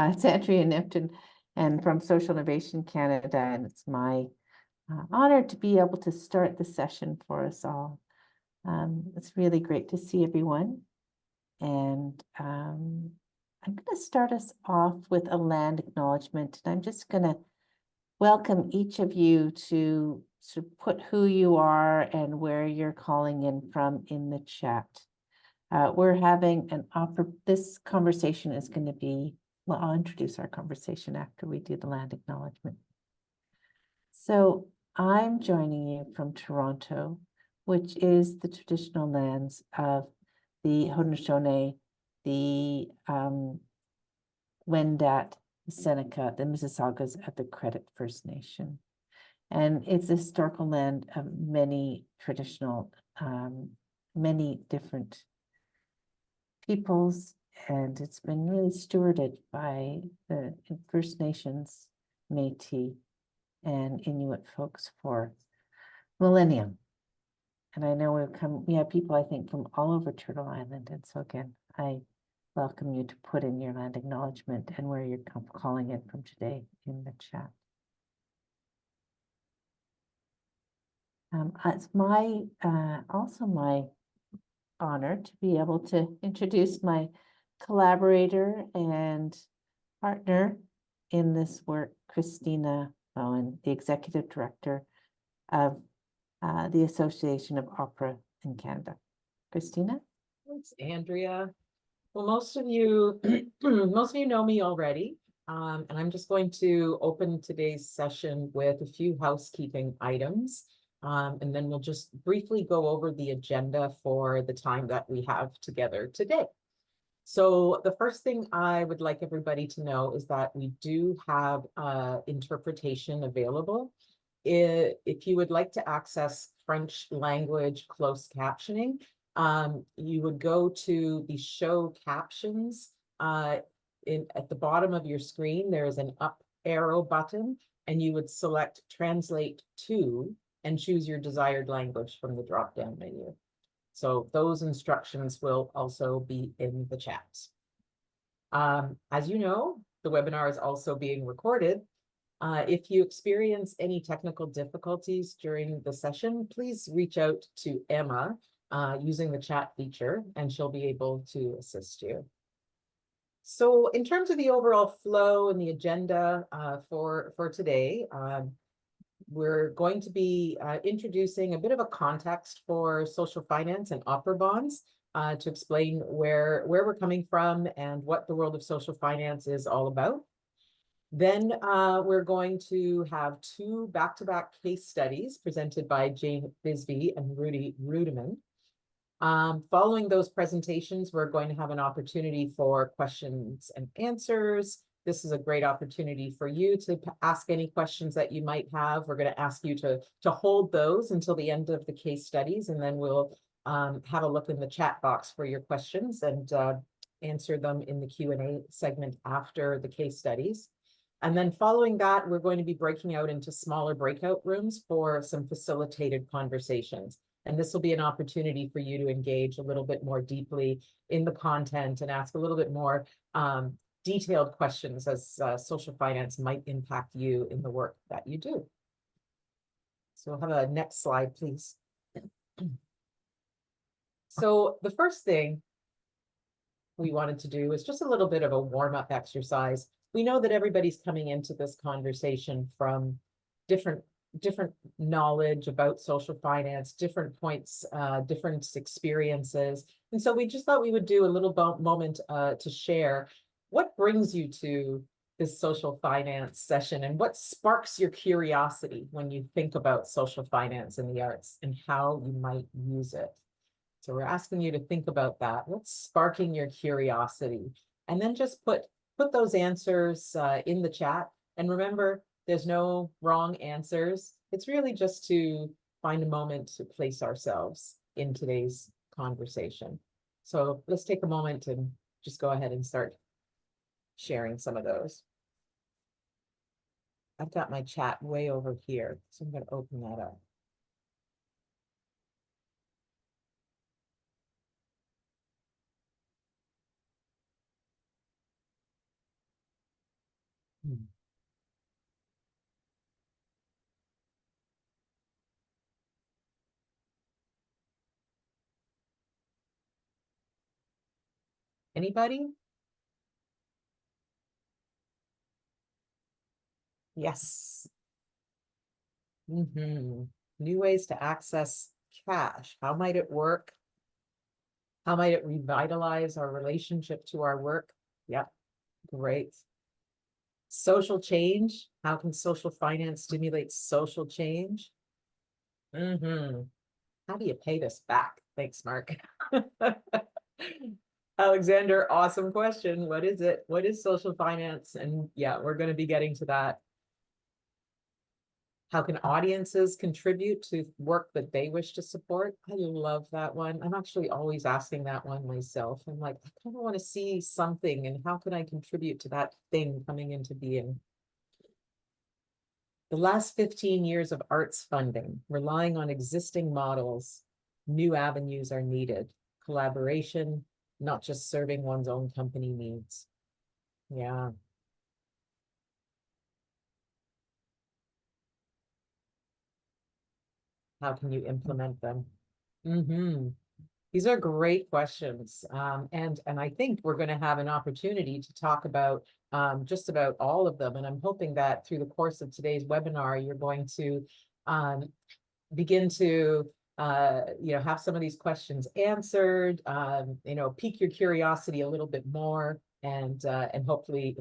It's Andrea Nemtin and from Social Innovation Canada, and it's my honor to be able to start the session for us all. It's really great to see everyone, and I'm going to start us off with a land acknowledgement, and I'm just going to welcome each of you to put who you are and where you're calling in from in the chat. We're having this conversation is going to be, well, I'll introduce our conversation after we do the land acknowledgement. So I'm joining you from Toronto, which is the traditional lands of the Haudenosaunee, the Wendat, the Seneca, the Mississaugas of the Credit First Nation. And it's a historical land of many traditional, many different peoples, and it's been really stewarded by the First Nations, Métis, and Inuit folks for millennium. And I know we have people, I think, from all over Turtle Island. And so again, I welcome you to put in your land acknowledgement and where you're calling in from today in the chat. It's also my honor to be able to introduce my collaborator and partner in this work, Christina Loewen, the Executive Director of the Association of Opera in Canada. Christina? Thanks, Andrea. Well, most of you know me already, and I'm just going to open today's session with a few housekeeping items, and then we'll just briefly go over the agenda for the time that we have together today. So the first thing I would like everybody to know is that we do have interpretation available. If you would like to access French language closed captioning, you would go to the show captions. At the bottom of your screen, there is an up arrow button, and you would select translate to and choose your desired language from the drop-down menu. So those instructions will also be in the chat. As you know, the webinar is also being recorded. If you experience any technical difficulties during the session, please reach out to Emma using the chat feature, and she'll be able to assist you. So in terms of the overall flow and the agenda for today, we're going to be introducing a bit of a context for social finance and opera bonds to explain where we're coming from and what the world of social finance is all about. Then we're going to have two back-to-back case studies presented by Jane Bisbee and Rudy Ruttimann. Following those presentations, we're going to have an opportunity for questions and answers. This is a great opportunity for you to ask any questions that you might have. We're going to ask you to hold those until the end of the case studies, and then we'll have a look in the chat box for your questions and answer them in the Q&A segment after the case studies. And then following that, we're going to be breaking out into smaller breakout rooms for some facilitated conversations. And this will be an opportunity for you to engage a little bit more deeply in the content and ask a little bit more detailed questions as social finance might impact you in the work that you do. So we'll have a next slide, please. So the first thing we wanted to do is just a little bit of a warm-up exercise. We know that everybody's coming into this conversation from different knowledge about social finance, different points, different experiences. And so we just thought we would do a little moment to share what brings you to this social finance session and what sparks your curiosity when you think about social finance in the arts and how you might use it. So we're asking you to think about that. What's sparking your curiosity? And then just put those answers in the chat. And remember, there's no wrong answers. It's really just to find a moment to place ourselves in today's conversation. So let's take a moment and just go ahead and start sharing some of those. I've got my chat way over here, so I'm going to open that up. Anybody? Yes. New ways to access cash. How might it work? How might it revitalize our relationship to our work? Yep, great. Social change. How can social finance stimulate social change? How do you pay this back? Thanks, Mark. Alexander, awesome question. What is it? What is social finance? And yeah, we're going to be getting to that. How can audiences contribute to work that they wish to support? I love that one. I'm actually always asking that one myself. I'm like, I kind of want to see something, and how can I contribute to that thing coming into being? The last 15 years of arts funding, relying on existing models, new avenues are needed. Collaboration, not just serving one's own company needs. Yeah. How can you implement them? These are great questions. And I think we're going to have an opportunity to talk about just about all of them. And I'm hoping that through the course of today's webinar, you're going to begin to have some of these questions answered, pique your curiosity a little bit more, and hopefully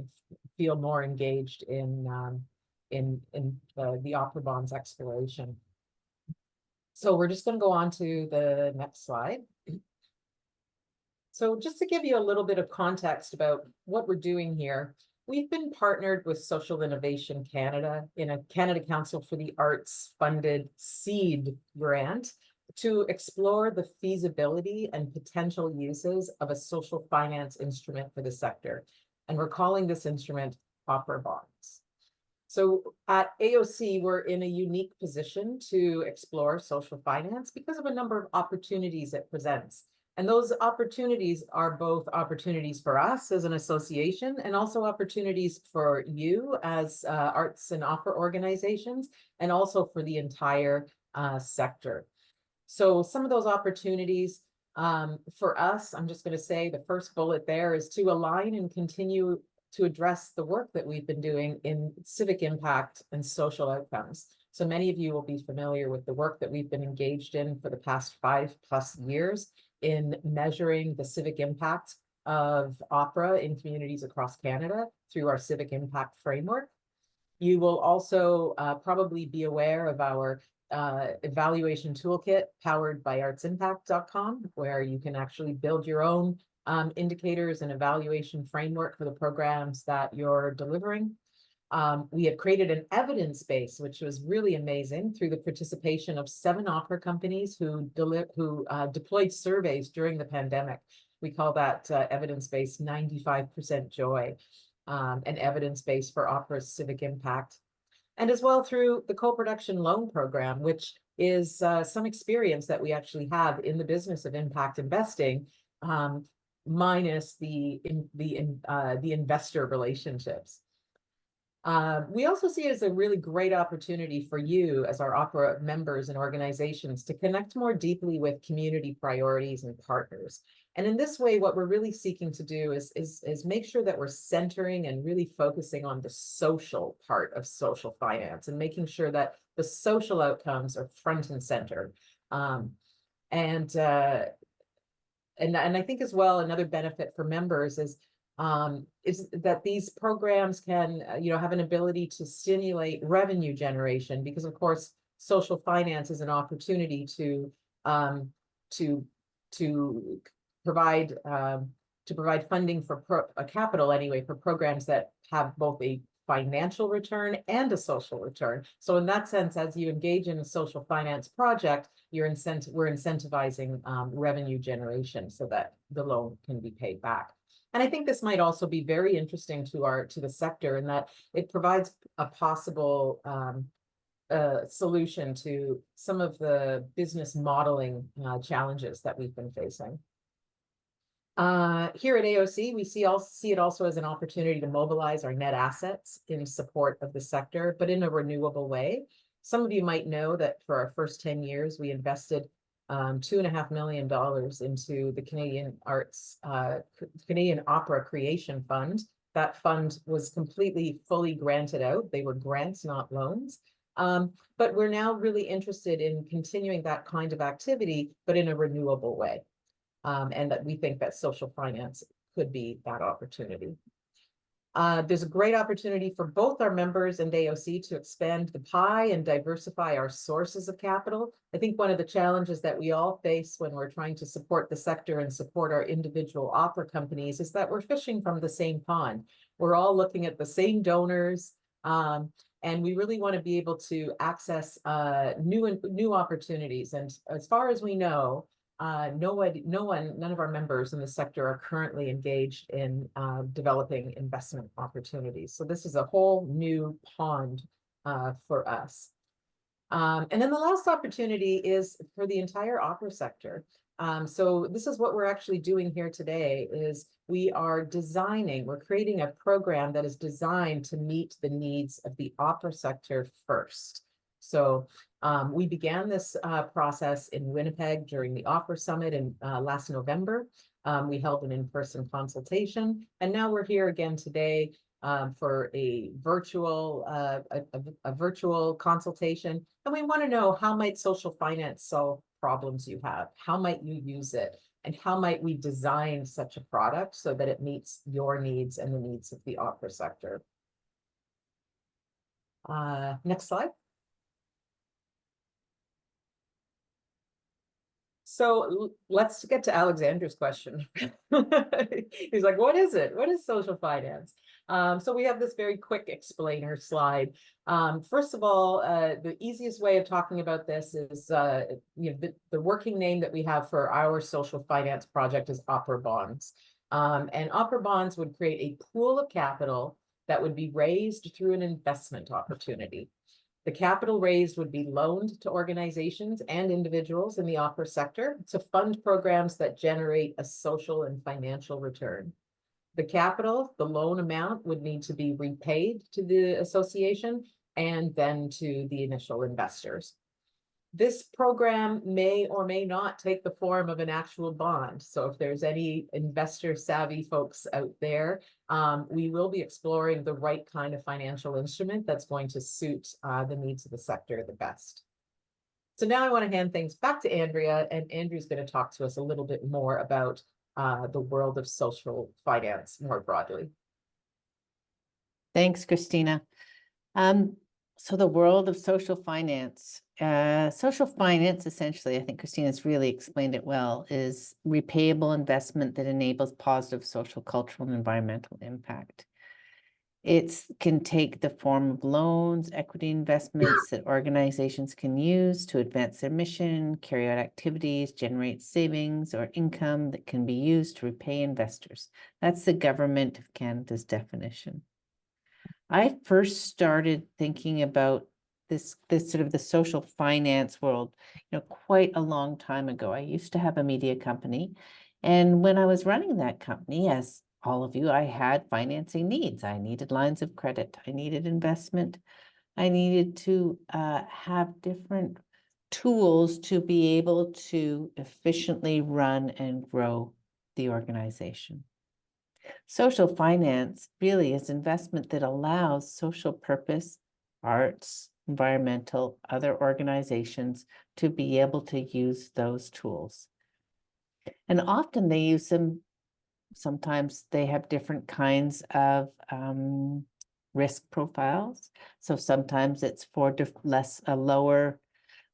feel more engaged in the Opera Bonds exploration. So we're just going to go on to the next slide. So just to give you a little bit of context about what we're doing here, we've been partnered with Social Innovation Canada in a Canada Council for the Arts funded seed grant to explore the feasibility and potential uses of a social finance instrument for the sector. And we're calling this instrument Opera Bonds. So at AOC, we're in a unique position to explore social finance because of a number of opportunities it presents. And those opportunities are both opportunities for us as an association and also opportunities for you as arts and opera organizations, and also for the entire sector. So some of those opportunities for us, I'm just going to say the first bullet there is to align and continue to address the work that we've been doing in civic impact and social outcomes. So many of you will be familiar with the work that we've been engaged in for the past 5+ years in measuring the civic impact of opera in communities across Canada through our civic impact framework. You will also probably be aware of our evaluation toolkit powered by artsimpact.com, where you can actually build your own indicators and evaluation framework for the programs that you're delivering. We have created an evidence base, which was really amazing, through the participation of 7 opera companies who deployed surveys during the pandemic. We call that evidence base 95% joy, an evidence base for opera's civic impact. And as well through the co-production loan program, which is some experience that we actually have in the business of impact investing, minus the investor relationships. We also see it as a really great opportunity for you as our opera members and organizations to connect more deeply with community priorities and partners. And in this way, what we're really seeking to do is make sure that we're centering and really focusing on the social part of social finance and making sure that the social outcomes are front and center. And I think as well, another benefit for members is that these programs can, have an ability to stimulate revenue generation, because of course, social finance is an opportunity to provide funding for capital anyway, for programs that have both a financial return and a social return. So in that sense, as you engage in a social finance project, we're incentivizing revenue generation so that the loan can be paid back. And I think this might also be very interesting to the sector, in that it provides a possible solution to some of the business modeling challenges that we've been facing. Here at AOC, we see it also as an opportunity to mobilize our net assets in support of the sector, but in a renewable way. Some of you might know that for our first 10 years, we invested $2.5 million into the Canadian Opera Creation Fund. That fund was completely fully granted out. They were grants, not loans. But we're now really interested in continuing that kind of activity, but in a renewable way. And that we think that social finance could be that opportunity. There's a great opportunity for both our members and AOC to expand the pie and diversify our sources of capital. I think one of the challenges that we all face when we're trying to support the sector and support our individual opera companies is that we're fishing from the same pond. We're all looking at the same donors, and we really want to be able to access new opportunities. And as far as we know, none of our members in the sector are currently engaged in developing investment opportunities. So this is a whole new pond for us. And then the last opportunity is for the entire opera sector. So this is what we're actually doing here today is we're creating a program that is designed to meet the needs of the opera sector first. So we began this process in Winnipeg during the Opera Summit in last November. We held an in-person consultation, and now we're here again today for a virtual consultation. And we want to know, how might social finance solve problems you have? How might you use it? And how might we design such a product so that it meets your needs and the needs of the opera sector? Next slide. So let's get to Alexander's question. He's like, what is it? What is social finance? So we have this very quick explainer slide. First of all, the easiest way of talking about this is, the working name that we have for our social finance project is opera bonds. And opera bonds would create a pool of capital that would be raised through an investment opportunity. The capital raised would be loaned to organizations and individuals in the opera sector to fund programs that generate a social and financial return. The capital, the loan amount, would need to be repaid to the association and then to the initial investors. This program may or may not take the form of an actual bond. So if there's any investor savvy folks out there, we will be exploring the right kind of financial instrument that's going to suit the needs of the sector the best. So now I want to hand things back to Andrea, and Andrea's going to talk to us a little bit more about the world of social finance more broadly. Thanks, Christina. So the world of social finance. Social finance, essentially, I think Christina's really explained it well, is repayable investment that enables positive social, cultural, and environmental impact. It can take the form of loans, equity investments that organizations can use to advance their mission, carry out activities, generate savings or income that can be used to repay investors. That's the Government of Canada's definition. I first started thinking about this sort of the social finance world, quite a long time ago. I used to have a media company, and when I was running that company, as all of you, I had financing needs. I needed lines of credit. I needed investment. I needed to have different tools to be able to efficiently run and grow the organization. Social finance really is investment that allows social purpose, arts, environmental, other organizations to be able to use those tools. And often they use them, sometimes they have different kinds of risk profiles. So sometimes it's for a lower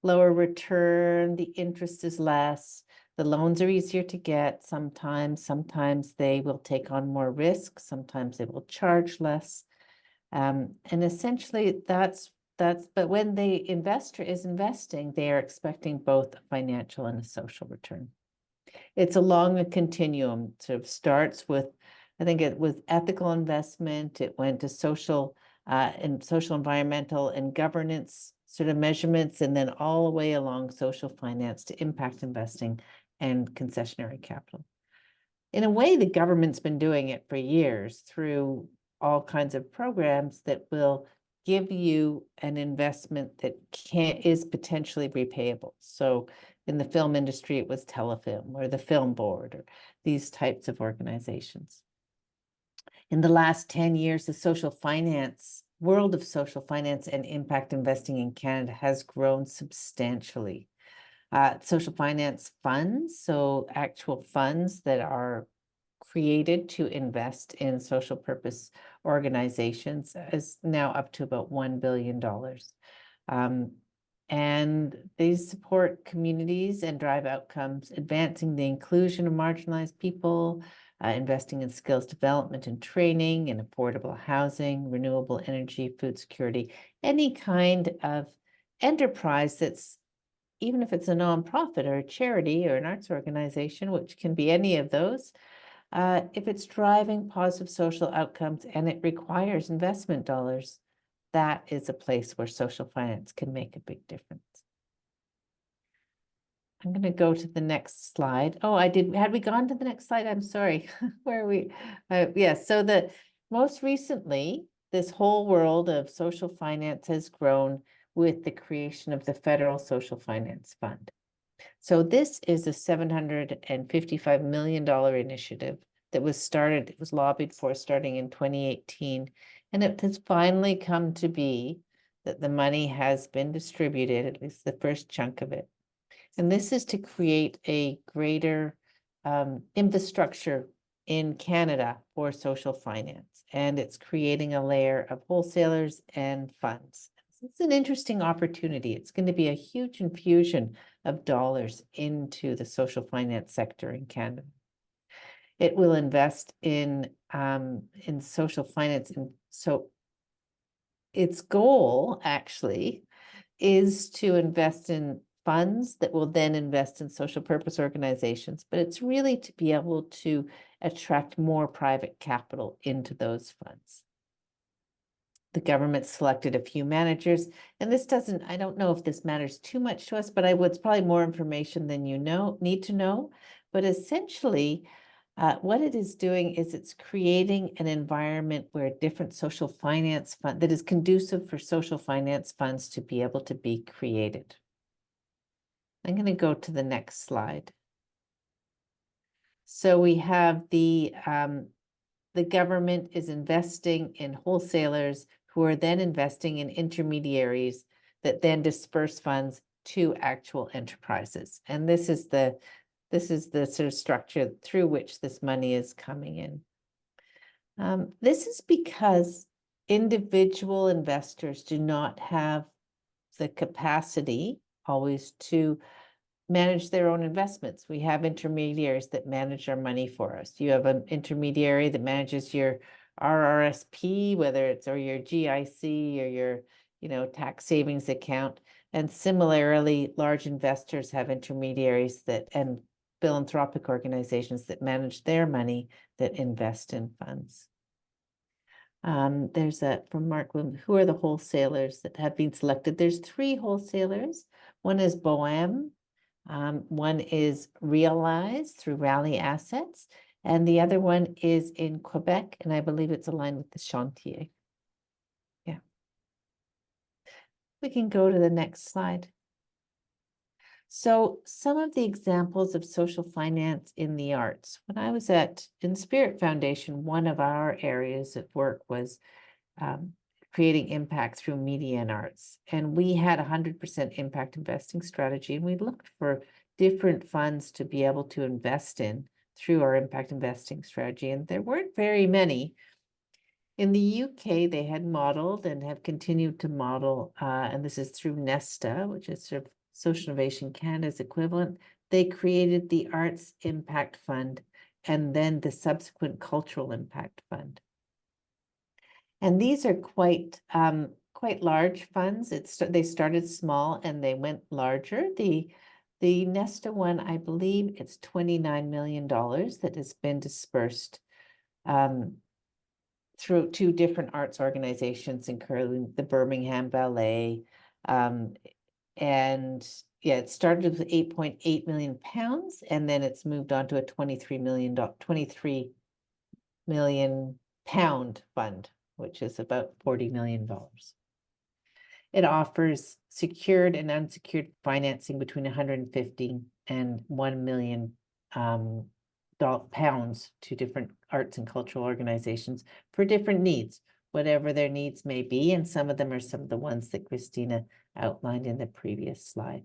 return, the interest is less. The loans are easier to get sometimes. Sometimes they will take on more risk. Sometimes they will charge less. And essentially but when the investor is investing, they are expecting both a financial and a social return. It's along a continuum. Sort of starts with, I think it was ethical investment. It went to social and social, environmental, and governance sort of measurements, and then all the way along social finance to impact investing and concessionary capital. in a way, the government's been doing it for years through all kinds of programs that will give you an investment that is potentially repayable. So in the film industry, it was Telefilm or the Film Board or these types of organizations. In the last 10 years, the world of social finance and impact investing in Canada has grown substantially. Social finance funds, so actual funds that are created to invest in social purpose organizations, is now up to about $1 billion. And they support communities and drive outcomes, advancing the inclusion of marginalized people, investing in skills development and training, and affordable housing, renewable energy, food security, any kind of enterprise that's, even if it's a nonprofit or a charity or an arts organization, which can be any of those, if it's driving positive social outcomes and it requires investment dollars, that is a place where social finance can make a big difference. I'm going to go to the next slide. Oh, had we gone to the next slide? I'm sorry. Where are we? Yes, so most recently, this whole world of social finance has grown with the creation of the Federal Social Finance Fund. So this is a $755 million initiative that was lobbied for starting in 2018. And it has finally come to be that the money has been distributed, at least the first chunk of it. And this is to create a greater infrastructure in Canada for social finance. And it's creating a layer of wholesalers and funds. It's an interesting opportunity. It's going to be a huge infusion of dollars into the social finance sector in Canada. It will invest in social finance. And so its goal actually is to invest in funds that will then invest in social purpose organizations, but it's really to be able to attract more private capital into those funds. The government selected a few managers, and I don't know if this matters too much to us, but it's probably more information than you need to know. But essentially, what it is doing is it's creating an environment where different social finance fund that is conducive for social finance funds to be able to be created. I'm going to go to the next slide. So we have the government is investing in wholesalers who are then investing in intermediaries that then disperse funds to actual enterprises. And this is the sort of structure through which this money is coming in. This is because individual investors do not have the capacity always to manage their own investments. We have intermediaries that manage our money for us. You have an intermediary that manages your RRSP, or your GIC or your tax savings account. And similarly, large investors have intermediaries and philanthropic organizations that manage their money that invest in funds. There's from Mark, who are the wholesalers that have been selected? There's 3 wholesalers. One is Bohème. One is Realize through Rally Assets, and the other one is in Quebec, and I believe it's aligned with the Chantier. Yeah. We can go to the next slide. So some of the examples of social finance in the arts. When I was in Spirit Foundation, one of our areas of work was creating impact through media and arts. And we had 100% impact investing strategy. And we looked for different funds to be able to invest in through our impact investing strategy. And there weren't very many. In the UK, they had modeled and have continued to model, and this is through Nesta, which is sort of Social Innovation Canada's equivalent. They created the Arts Impact Fund and then the subsequent Cultural Impact Fund. And these are quite large funds. They started small and they went larger. The Nesta one, I believe it's $29 million that has been dispersed through 2 different arts organizations, including the Birmingham Ballet, and yeah, it started with 8.8 million pounds, and then it's moved on to a 23 million pound fund, which is about $40 million. It offers secured and unsecured financing between 150 and 1 million pounds to different arts and cultural organizations for different needs, whatever their needs may be. And some of them are some of the ones that Christina outlined in the previous slide.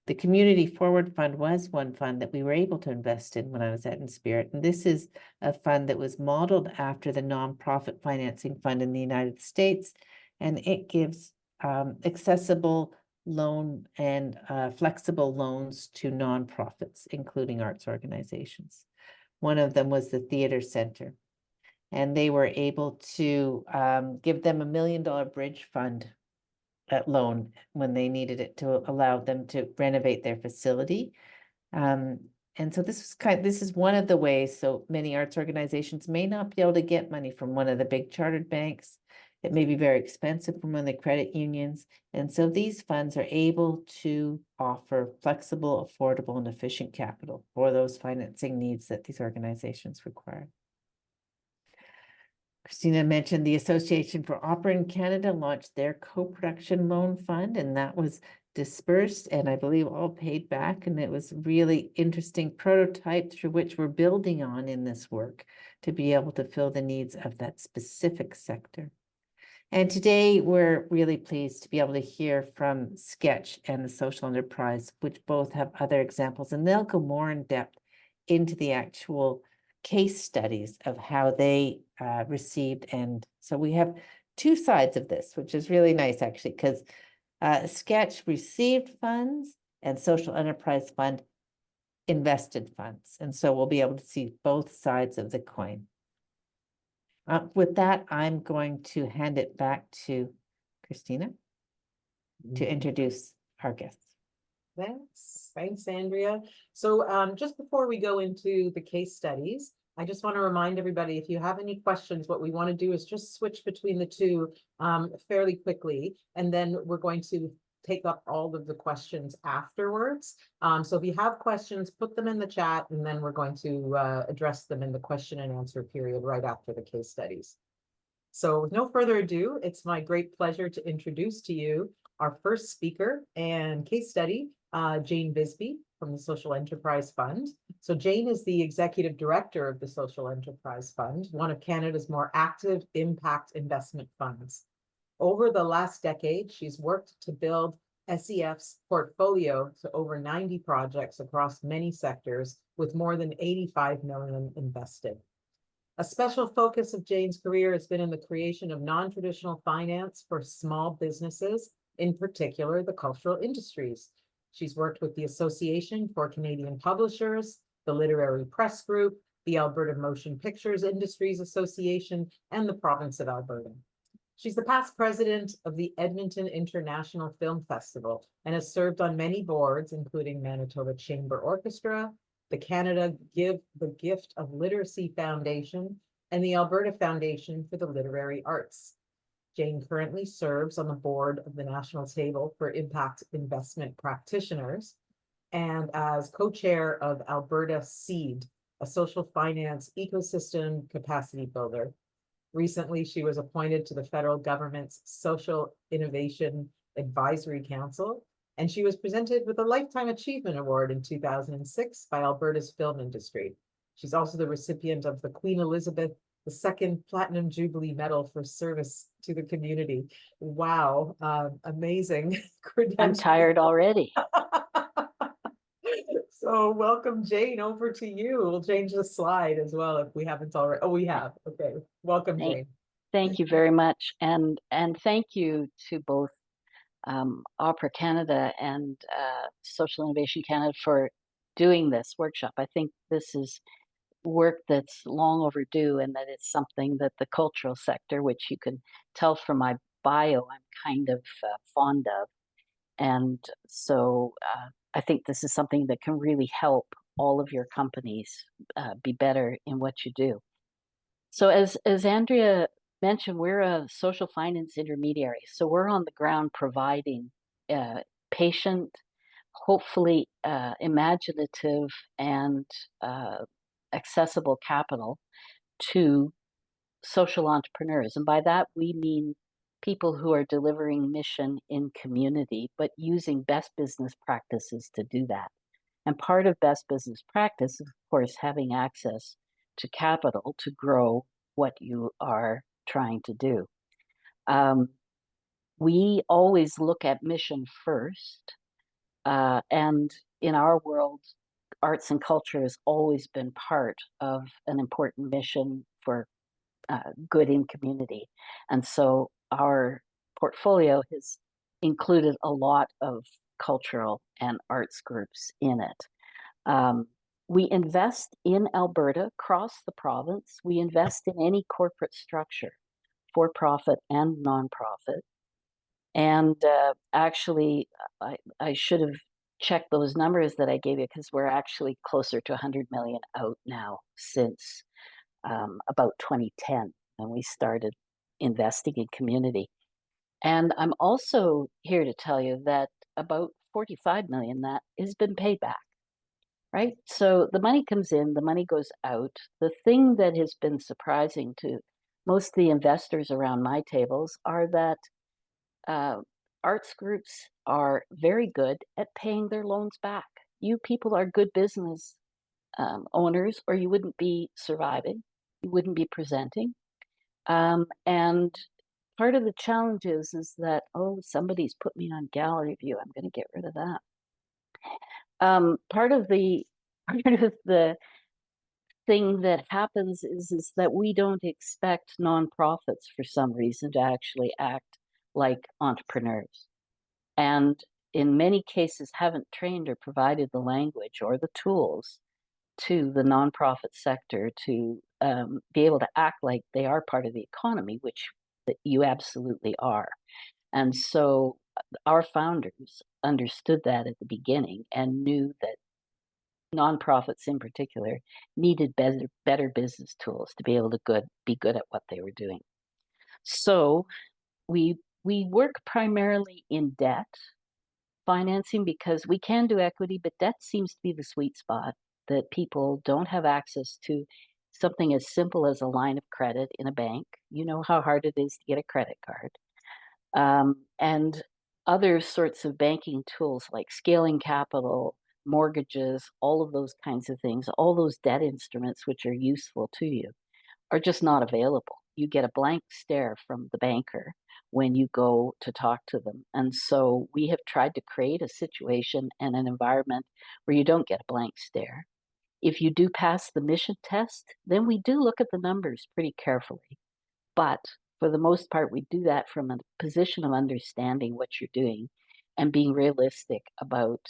The Community Forward Fund was one fund that we were able to invest in when I was at Inspirit. And this is a fund that was modeled after the Nonprofit Financing Fund in the United States. And it gives accessible loan and flexible loans to nonprofits, including arts organizations. One of them was the Theater Center. And they were able to give them $1 million bridge fund loan when they needed it to allow them to renovate their facility. And so this is one of the ways. So many arts organizations may not be able to get money from one of the big chartered banks. It may be very expensive from one of the credit unions. And so these funds are able to offer flexible, affordable, and efficient capital for those financing needs that these organizations require. Christina mentioned the Association for Opera in Canada launched their co-production loan fund, and that was dispersed and I believe all paid back. And it was really interesting prototype through which we're building on in this work to be able to fill the needs of that specific sector. And today we're really pleased to be able to hear from Sketch and the Social Enterprise, which both have other examples, and they'll go more in depth into the actual case studies of how they received. And so we have two sides of this, which is really nice actually, because Sketch received funds and Social Enterprise Fund invested funds. And so we'll be able to see both sides of the coin. With that, I'm going to hand it back to Christina to introduce our guests. Thanks, Andrea. So just before we go into the case studies, I just want to remind everybody, if you have any questions, what we want to do is just switch between the two fairly quickly, and then we're going to take up all of the questions afterwards. So if you have questions, put them in the chat, and then we're going to address them in the question and answer period right after the case studies. So with no further ado, it's my great pleasure to introduce to you our first speaker and case study, Jane Bisbee from the Social Enterprise Fund. So Jane is the executive director of the Social Enterprise Fund, one of Canada's more active impact investment funds. Over the last decade, she's worked to build SEF's portfolio to over 90 projects across many sectors with more than 85 million invested. A special focus of Jane's career has been in the creation of non-traditional finance for small businesses, in particular the cultural industries. She's worked with the Association for Canadian Publishers, the Literary Press Group, the Alberta Motion Pictures Industries Association, and the province of Alberta. She's the past president of the Edmonton International Film Festival and has served on many boards, including Manitoba Chamber Orchestra, the Canada Give the Gift of Literacy Foundation, and the Alberta Foundation for the Literary Arts. Jane currently serves on the board of the National Table for Impact Investment Practitioners and as co-chair of Alberta Seed, a social finance ecosystem capacity builder. Recently, she was appointed to the federal government's Social Innovation Advisory Council, and she was presented with a Lifetime Achievement Award in 2006 by Alberta's film industry. She's also the recipient of the Queen Elizabeth II Platinum Jubilee Medal for service to the community. Wow, amazing credentials. I'm tired already. So welcome, Jane, over to you. We'll change the slide as well if we haven't already. Oh, we have. Okay. Welcome, Jane. Thank you very much. And thank you to both Opera Canada and Social Innovation Canada for doing this workshop. I think this is work that's long overdue, and that it's something that the cultural sector, which you can tell from my bio, I'm kind of fond of. And so I think this is something that can really help all of your companies be better in what you do. So as Andrea mentioned, we're a social finance intermediary. So we're on the ground providing patient hopefully imaginative and accessible capital to social entrepreneurs. And by that, we mean people who are delivering mission in community, but using best business practices to do that. And part of best business practice is, of course, having access to capital to grow what you are trying to do. We always look at mission first. And in our world, arts and culture has always been part of an important mission for good in community. And so our portfolio has included a lot of cultural and arts groups in it. We invest in Alberta, across the province. We invest in any corporate structure, for profit and nonprofit. And actually, I should have checked those numbers that I gave you, because we're actually closer to 100 million out now since about 2010, when we started investing in community. And I'm also here to tell you that about 45 million that has been paid back, right? So the money comes in, the money goes out. The thing that has been surprising to most of the investors around my tables are that arts groups are very good at paying their loans back. You people are good business owners, or you wouldn't be surviving, you wouldn't be presenting. And part of the challenge is that, oh, somebody's put me on gallery view, I'm going to get rid of that. Part of the thing that happens is that we don't expect nonprofits for some reason to actually act like entrepreneurs, and in many cases haven't trained or provided the language or the tools to the nonprofit sector to be able to act like they are part of the economy, which you absolutely are. And so our founders understood that at the beginning and knew that nonprofits in particular needed better business tools to be able to be good at what they were doing. So we work primarily in debt financing, because we can do equity, but debt seems to be the sweet spot, that people don't have access to something as simple as a line of credit in a bank. You know how hard it is to get a credit card. And other sorts of banking tools like scaling capital, mortgages, all of those kinds of things, all those debt instruments which are useful to you, are just not available. You get a blank stare from the banker when you go to talk to them. And so we have tried to create a situation and an environment where you don't get a blank stare. If you do pass the mission test, then we do look at the numbers pretty carefully. But for the most part, we do that from a position of understanding what you're doing and being realistic about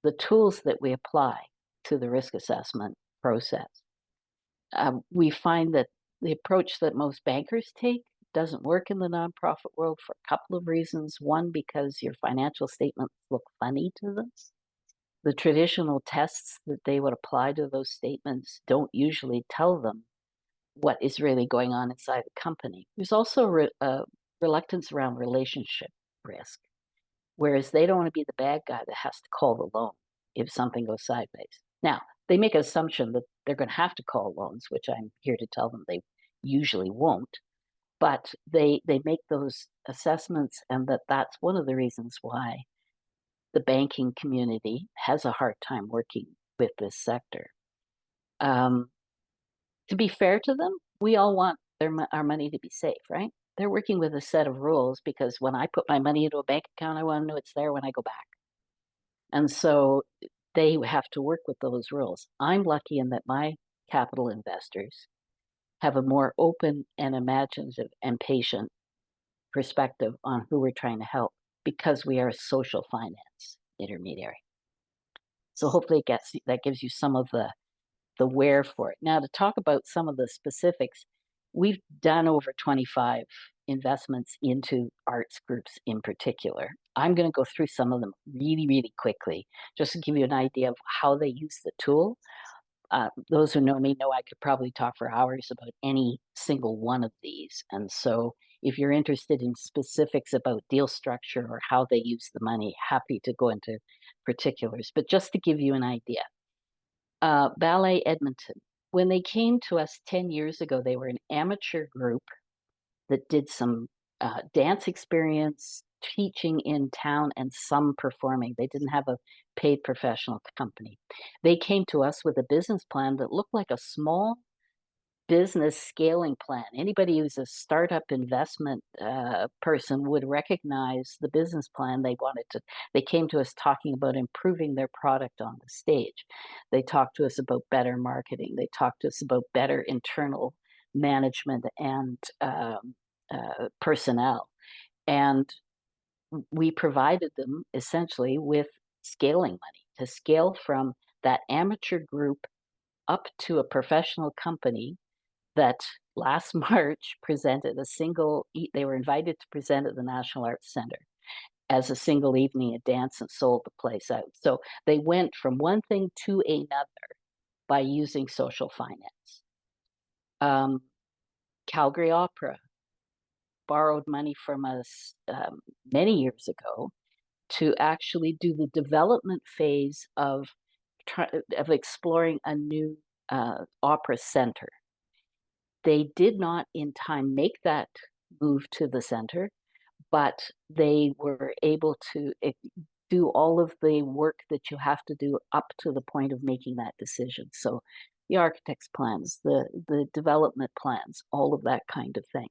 the tools that we apply to the risk assessment process. We find that the approach that most bankers take doesn't work in the nonprofit world for a couple of reasons. One, because your financial statements look funny to them. The traditional tests that they would apply to those statements don't usually tell them what is really going on inside the company. There's also a reluctance around relationship risk, whereas they don't want to be the bad guy that has to call the loan if something goes sideways. Now, they make an assumption that they're going to have to call loans, which I'm here to tell them they usually won't, but they make those assessments, and that's one of the reasons why the banking community has a hard time working with this sector. To be fair to them, we all want our money to be safe, right? They're working with a set of rules, because when I put my money into a bank account, I want to know it's there when I go back. And so they have to work with those rules. I'm lucky in that my capital investors have a more open and imaginative and patient perspective on who we're trying to help, because we are a social finance intermediary. So hopefully that gives you some of the where for it. Now, to talk about some of the specifics, we've done over 25 investments into arts groups in particular. I'm going to go through some of them really, really quickly, just to give you an idea of how they use the tool. Those who know me know I could probably talk for hours about any single one of these. And so if you're interested in specifics about deal structure or how they use the money, happy to go into particulars. But just to give you an idea, Ballet Edmonton, when they came to us 10 years ago, they were an amateur group that did some dance experience, teaching in town, and some performing. They didn't have a paid professional company. They came to us with a business plan that looked like a small business scaling plan. Anybody who's a startup investment person would recognize the business plan they wanted to. They came to us talking about improving their product on the stage. They talked to us about better marketing. They talked to us about better internal management and personnel. And we provided them essentially with scaling money to scale from that amateur group up to a professional company that last March presented they were invited to present at the National Arts Center as a single evening of dance and sold the place out. So they went from one thing to another by using social finance. Calgary Opera borrowed money from us many years ago to actually do the development phase of exploring a new opera center. They did not in time make that move to the center, but they were able to do all of the work that you have to do up to the point of making that decision. So the architect's plans, the development plans, all of that kind of thing.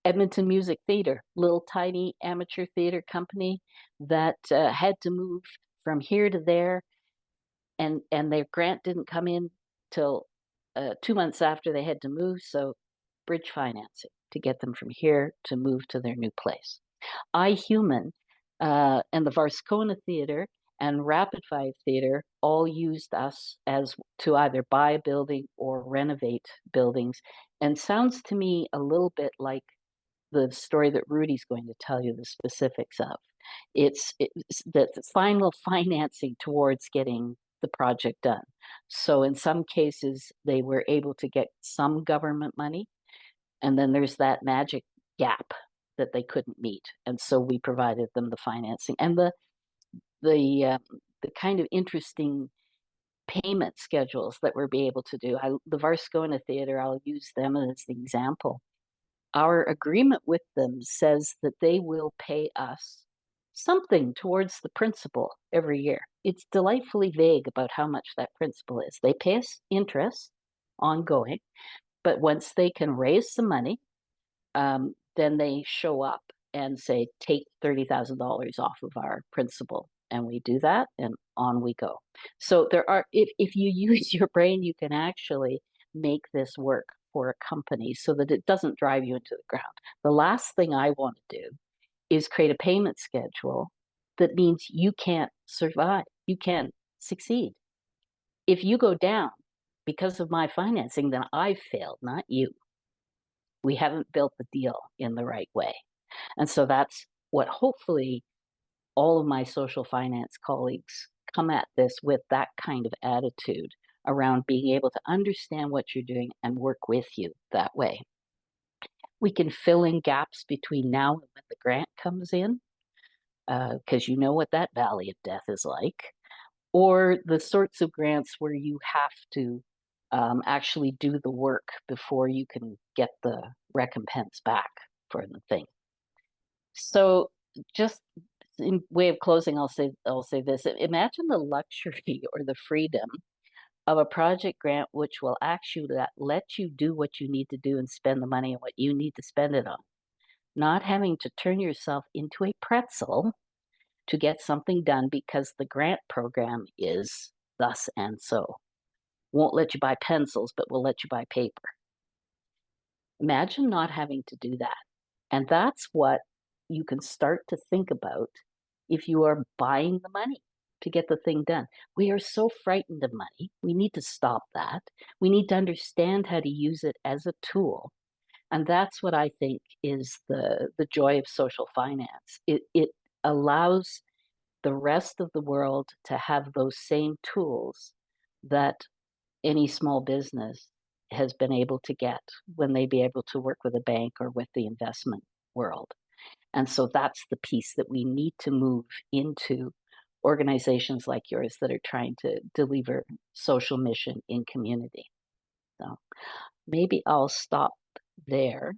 Edmonton Music Theatre, little tiny amateur theater company that had to move from here to there, and their grant didn't come in till 2 months after they had to move, so bridge financing to get them from here to move to their new place. iHuman and the Varscona Theatre and Rapid 5 Theatre all used us as to either buy a building or renovate buildings, and sounds to me a little bit like the story that Rudy's going to tell you the specifics of. It's the final financing towards getting the project done. So in some cases, they were able to get some government money, and then there's that magic gap that they couldn't meet, and so we provided them the financing and the kind of interesting payment schedules that we're able to do. The Varscona Theatre, I'll use them as the example. Our agreement with them says that they will pay us something towards the principal every year. It's delightfully vague about how much that principal is. They pay us interest ongoing, but once they can raise some money, then they show up and say, take $30,000 off of our principal. And we do that, and on we go. So there are, if you use your brain, you can actually make this work for a company so that it doesn't drive you into the ground. The last thing I want to do is create a payment schedule that means you can't survive, you can't succeed. If you go down because of my financing, then I've failed, not you. We haven't built the deal in the right way. And so that's what hopefully all of my social finance colleagues come at this with, that kind of attitude around being able to understand what you're doing and work with you that way. We can fill in gaps between now and when the grant comes in, because you know what that valley of death is like, or the sorts of grants where you have to actually do the work before you can get the recompense back for the thing. So just in way of closing, I'll say this. Imagine the luxury or the freedom of a project grant which will actually let you do what you need to do and spend the money on what you need to spend it on. Not having to turn yourself into a pretzel to get something done because the grant program is thus and so. Won't let you buy pencils, but will let you buy paper. Imagine not having to do that. And that's what you can start to think about if you are buying the money to get the thing done. We are so frightened of money. We need to stop that. We need to understand how to use it as a tool. And that's what I think is the joy of social finance. It allows the rest of the world to have those same tools that any small business has been able to get when they be able to work with a bank or with the investment world. And so that's the piece that we need to move into organizations like yours that are trying to deliver social mission in community. So maybe I'll stop there,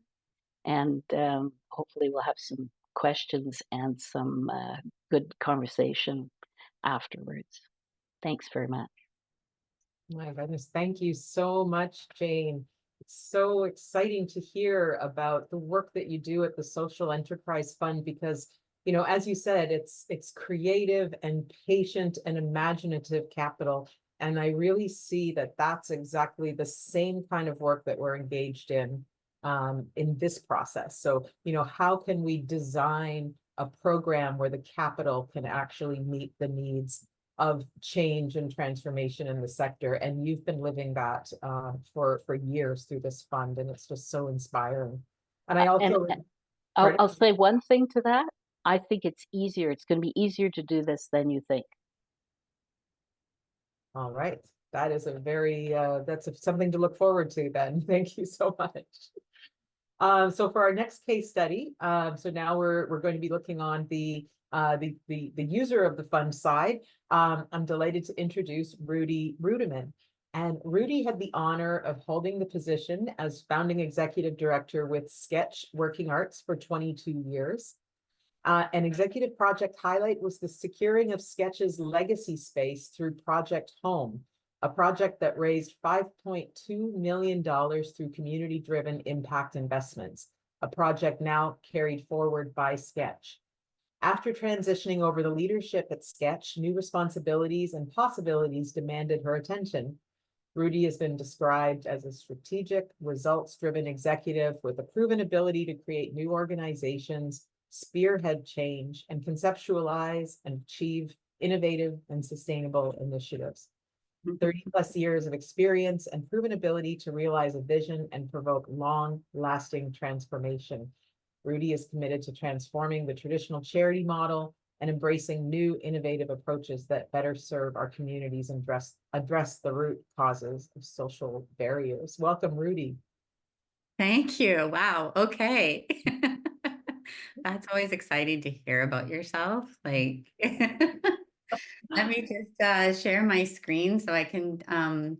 and hopefully we'll have some questions and some good conversation afterwards. Thanks very much. My goodness, thank you so much, Jane. It's so exciting to hear about the work that you do at the Social Enterprise Fund because, you know, as you said, it's creative and patient and imaginative capital. And I really see that that's exactly the same kind of work that we're engaged in this process. So, you know, how can we design a program where the capital can actually meet the needs of change and transformation in the sector? And you've been living that for years through this fund, and it's just so inspiring. And I also, I'll say one thing to that. I think it's easier. It's going to be easier to do this than you think. all right, that is a very that's something to look forward to then. Thank you so much. So for our next case study, so now we're going to be looking on the user of the fund side. I'm delighted to introduce Rudy Ruttimann. And Rudy had the honor of holding the position as founding executive director with Sketch Working Arts for 22 years. An executive project highlight was the securing of Sketch's legacy space through Project Home, a project that raised $5.2 million through community-driven impact investments, a project now carried forward by Sketch. After transitioning over the leadership at Sketch, new responsibilities and possibilities demanded her attention. Rudy has been described as a strategic, results-driven executive with a proven ability to create new organizations, spearhead change, and conceptualize and achieve innovative and sustainable initiatives. 30 plus years of experience and proven ability to realize a vision and provoke long-lasting transformation. Rudy is committed to transforming the traditional charity model and embracing new innovative approaches that better serve our communities and address the root causes of social barriers. Welcome, Rudy. Thank you. Wow. Okay. That's always exciting to hear about yourself. Like, let me just share my screen so I can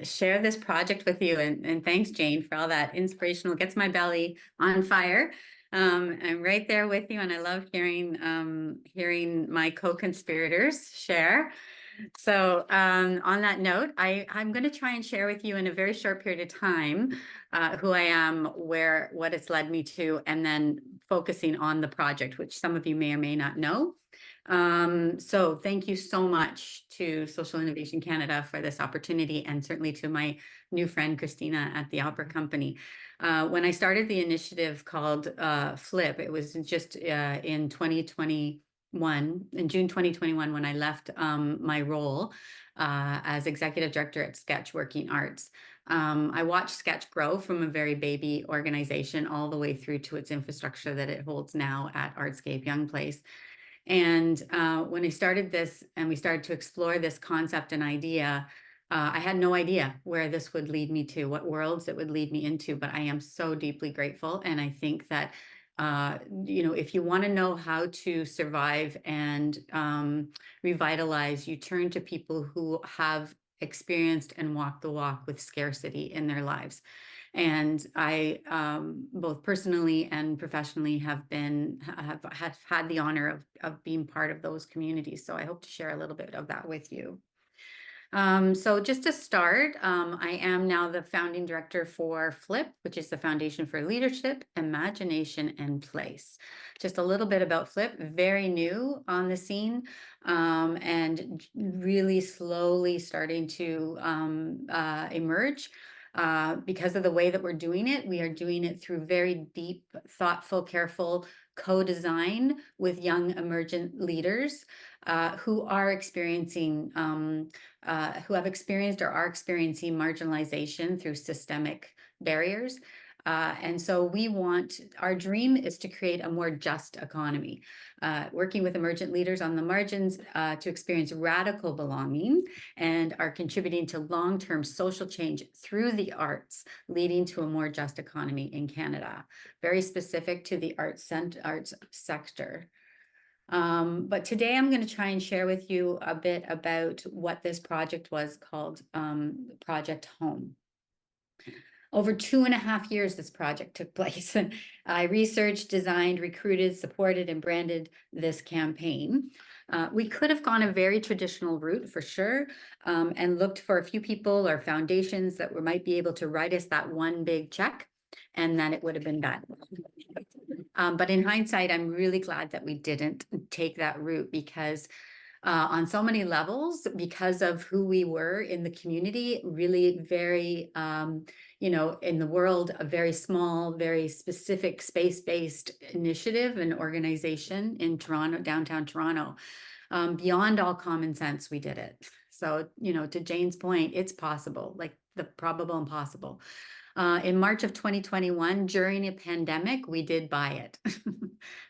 share this project with you. And thanks, Jane, for all that inspirational, gets my belly on fire. I'm right there with you, and I love hearing my co-conspirators share. So on that note, I'm going to try and share with you in a very short period of time who I am, what it's led me to, and then focusing on the project, which some of you may or may not know. So thank you so much to Social Innovation Canada for this opportunity, and certainly to my new friend, Christina, at the Opera Company. When I started the initiative called FLIP, it was just in 2021, in June 2021, when I left my role as executive director at Sketch Working Arts. I watched Sketch grow from a very baby organization all the way through to its infrastructure that it holds now at Artscape Young Place. And when I started this and we started to explore this concept and idea, I had no idea where this would lead me to, what worlds it would lead me into, but I am so deeply grateful. And I think that, if you want to know how to survive and revitalize, you turn to people who have experienced and walked the walk with scarcity in their lives. And I, both personally and professionally, have had the honor of being part of those communities. So I hope to share a little bit of that with you. So just to start, I am now the founding director for FLIP, which is the Foundation for Leadership, Imagination, and Place. Just a little bit about FLIP, very new on the scene, and really slowly starting to emerge. Because of the way that we're doing it, we are doing it through very deep, thoughtful, careful co-design with young emergent leaders who are experiencing, who have experienced or are experiencing marginalization through systemic barriers. And so our dream is to create a more just economy, working with emergent leaders on the margins to experience radical belonging, and are contributing to long-term social change through the arts, leading to a more just economy in Canada, very specific to the arts sector. But today I'm going to try and share with you a bit about what this project was called, Project Home. Over 2.5 years, this project took place. I researched, designed, recruited, supported, and branded this campaign. We could have gone a very traditional route for sure, and looked for a few people or foundations that might be able to write us that one big check, and then it would have been done. But in hindsight, I'm really glad that we didn't take that route, because on so many levels, because of who we were in the community, really very, in the world, a very small, very specific space-based initiative and organization in Toronto, downtown Toronto. Beyond all common sense, we did it. So, to Jane's point, it's possible, like the probable impossible. In March of 2021, during a pandemic, we did buy it.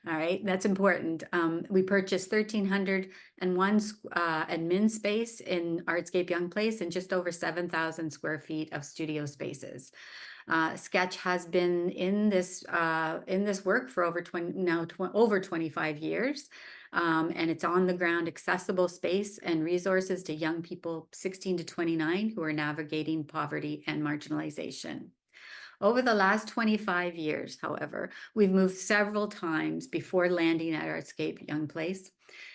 All right, that's important. We purchased 1,301 admin space in Artscape Young Place and just over 7,000 square feet of studio spaces. Sketch has been in this work for over 25 years. And it's on the ground accessible space and resources to young people 16 to 29 who are navigating poverty and marginalization. Over the last 25 years, however, we've moved several times before landing at Artscape Young Place.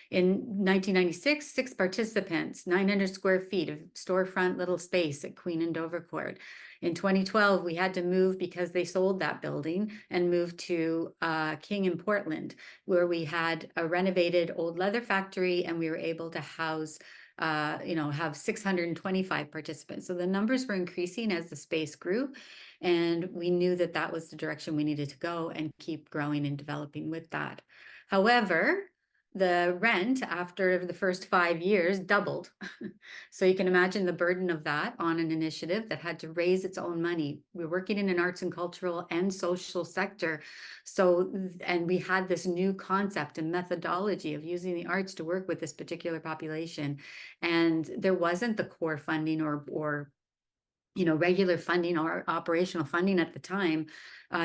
In 1996, 6 participants, 900 square feet of storefront little space at Queen and Dovercourt. In 2012, we had to move because they sold that building and moved to King in Portland, where we had a renovated old leather factory, and we were able to house, have 625 participants. So the numbers were increasing as the space grew, and we knew that that was the direction we needed to go and keep growing and developing with that. However, the rent after the first 5 years doubled. So you can imagine the burden of that on an initiative that had to raise its own money. We're working in an arts and cultural and social sector. And we had this new concept and methodology of using the arts to work with this particular population. And there wasn't the core funding or regular funding or operational funding at the time,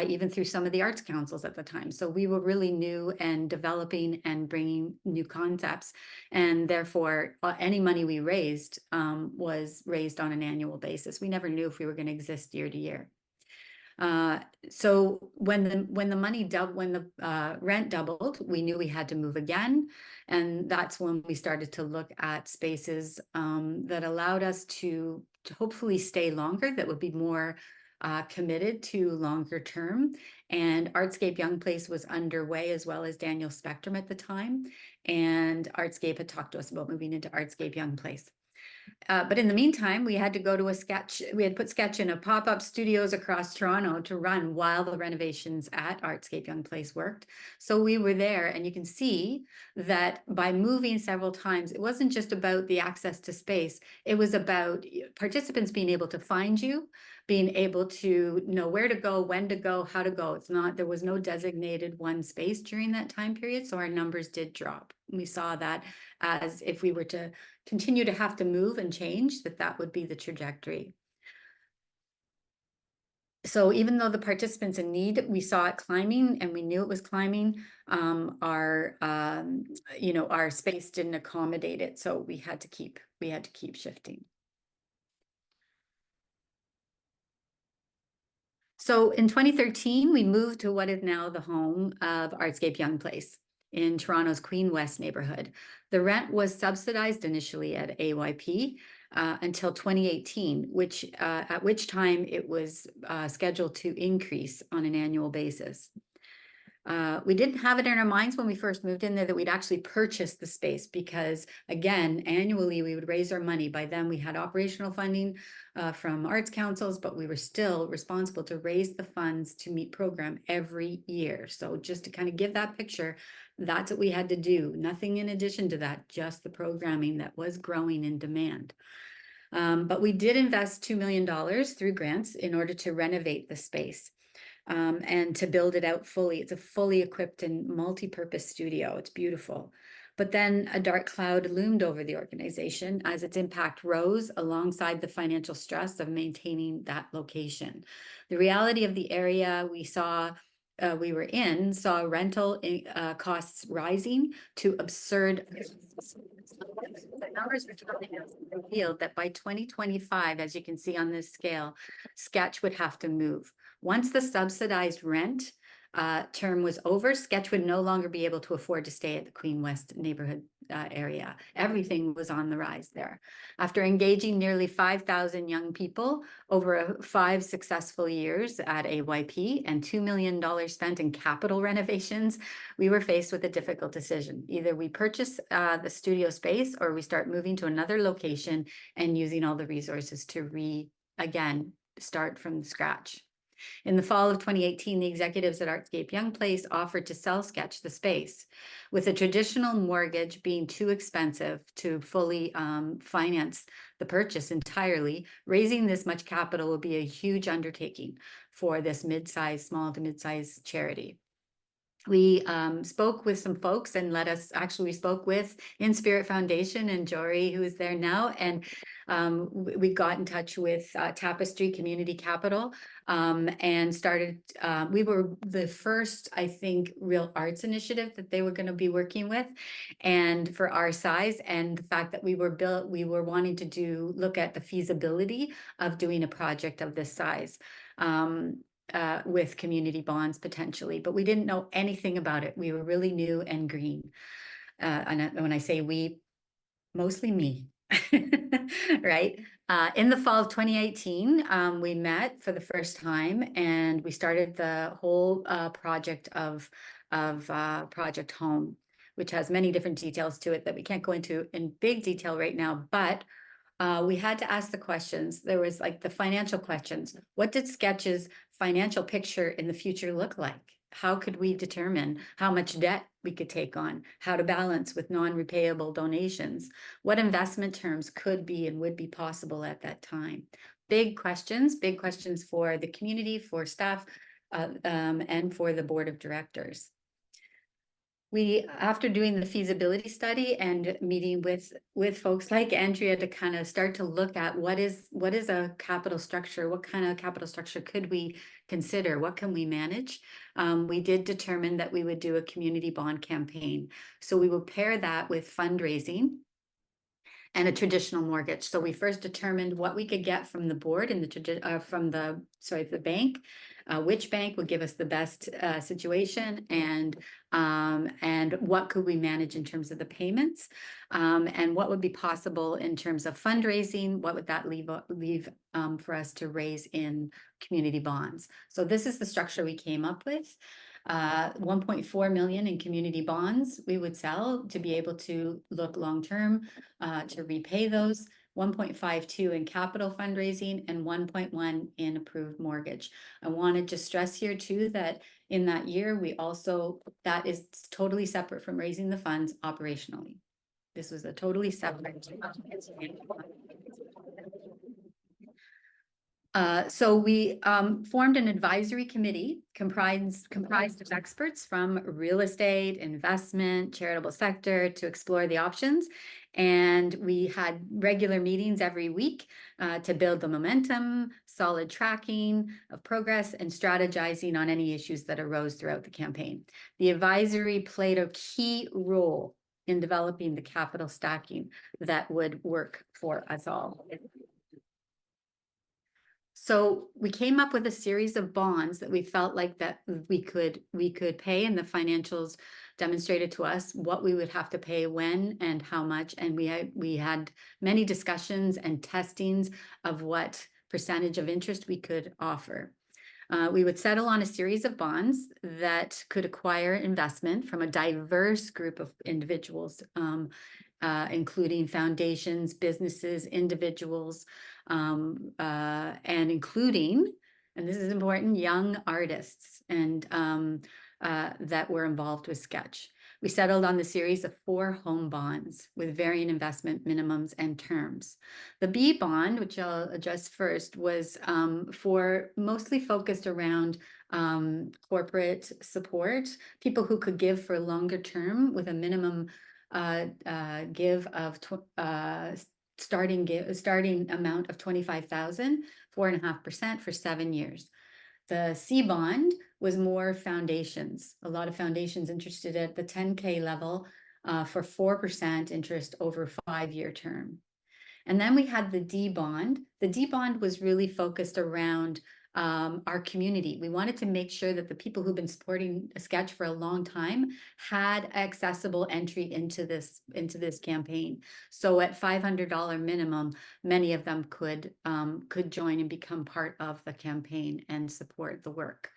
even through some of the arts councils at the time. So we were really new and developing and bringing new concepts. And therefore, any money we raised was raised on an annual basis. We never knew if we were going to exist year to year. So when the rent doubled, we knew we had to move again. And that's when we started to look at spaces that allowed us to hopefully stay longer, that would be more committed to longer term. And Artscape Young Place was underway, as well as Daniel Spectrum at the time. And Artscape had talked to us about moving into Artscape Young Place. But in the meantime, we had to go to we had put Sketch in a pop-up studios across Toronto to run while the renovations at Artscape Young Place worked. So we were there, and you can see that by moving several times, it wasn't just about the access to space. It was about participants being able to find you, being able to know where to go, when to go, how to go. There was no designated one space during that time period. So our numbers did drop. We saw that as if we were to continue to have to move and change, that would be the trajectory. So even though the participants in need, we saw it climbing and we knew it was climbing, our space didn't accommodate it. So we had to keep shifting. So in 2013, we moved to what is now the home of Artscape Young Place in Toronto's Queen West neighborhood. The rent was subsidized initially at AYP until 2018, at which time it was scheduled to increase on an annual basis. We didn't have it in our minds when we first moved in there that we'd actually purchase the space, because again, annually we would raise our money. By then we had operational funding from arts councils, but we were still responsible to raise the funds to meet program every year. So just to kind of give that picture, that's what we had to do. Nothing in addition to that, just the programming that was growing in demand. But we did invest $2 million through grants in order to renovate the space. and to build it out fully. It's a fully equipped and multi-purpose studio. It's beautiful. But then a dark cloud loomed over the organization as its impact rose alongside the financial stress of maintaining that location. The reality of the area we were in saw rental costs rising to absurd. The numbers revealed that by 2025, as you can see on this scale, Sketch would have to move. Once the subsidized rent term was over, Sketch would no longer be able to afford to stay at the Queen West neighborhood area. Everything was on the rise there. After engaging nearly 5,000 young people over 5 successful years at AYP and $2 million spent in capital renovations, we were faced with a difficult decision. Either we purchase the studio space or we start moving to another location and using all the resources to again start from scratch. In the fall of 2018, the executives at Artscape Young Place offered to sell Sketch the space, with a traditional mortgage being too expensive to fully finance the purchase entirely. Raising this much capital will be a huge undertaking for this small to mid-size charity. We spoke with some folks and we spoke with In Spirit Foundation and Jory, who is there now, and we got in touch with Tapestry Community Capital and started, we were the first, I think, real arts initiative that they were going to be working with, and for our size and the fact that we were wanting to look at the feasibility of doing a project of this size. With community bonds potentially, but we didn't know anything about it. We were really new and green. And when I say we, mostly me, right? In the fall of 2018, we met for the first time and we started the whole project of Project Home, which has many different details to it that we can't go into in big detail right now, but we had to ask the questions. There was like the financial questions. What did Sketch's financial picture in the future look like? How could we determine how much debt we could take on? How to balance with non-repayable donations? What investment terms could be and would be possible at that time? Big questions for the community, for staff, and for the board of directors. After doing the feasibility study and meeting with folks like Andrea to kind of start to look at what is a capital structure, what kind of capital structure could we consider, what can we manage, we did determine that we would do a community bond campaign. So we will pair that with fundraising and a traditional mortgage. So we first determined what we could get from the board and the bank, which bank would give us the best situation, and what could we manage in terms of the payments, and what would be possible in terms of fundraising. What would that leave for us to raise in community bonds? So this is the structure we came up with. 1.4 million in community bonds we would sell to be able to look long-term to repay those, 1.52 in capital fundraising, and 1.1 in approved mortgage. I wanted to stress here too that in that year, that is totally separate from raising the funds operationally. This was a totally separate. So we formed an advisory committee comprised of experts from real estate, investment, charitable sector to explore the options. And we had regular meetings every week to build the momentum, solid tracking of progress, and strategizing on any issues that arose throughout the campaign. The advisory played a key role in developing the capital stacking that would work for us all. So we came up with a series of bonds that we felt like that we could pay, and the financials demonstrated to us what we would have to pay, when, and how much. And we had many discussions and testings of what percentage of interest we could offer. We would settle on a series of bonds that could acquire investment from a diverse group of individuals, including foundations, businesses, individuals, and including, and this is important, young artists and that were involved with Sketch. We settled on the series of 4 home bonds with varying investment minimums and terms. The B bond, which I'll address first, was mostly focused around corporate support, people who could give for longer term with a minimum give of starting amount of 25,000, 4.5% for 7 years. The C bond was more foundations. A lot of foundations interested at the 10K level for 4% interest over 5-year term. And then we had the D bond. The D bond was really focused around our community. We wanted to make sure that the people who've been supporting a sketch for a long time had accessible entry into this campaign. So at $500 minimum, many of them could join and become part of the campaign and support the work.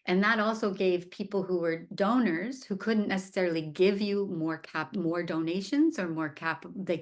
And that also gave people who were donors who couldn't necessarily give you more donations or more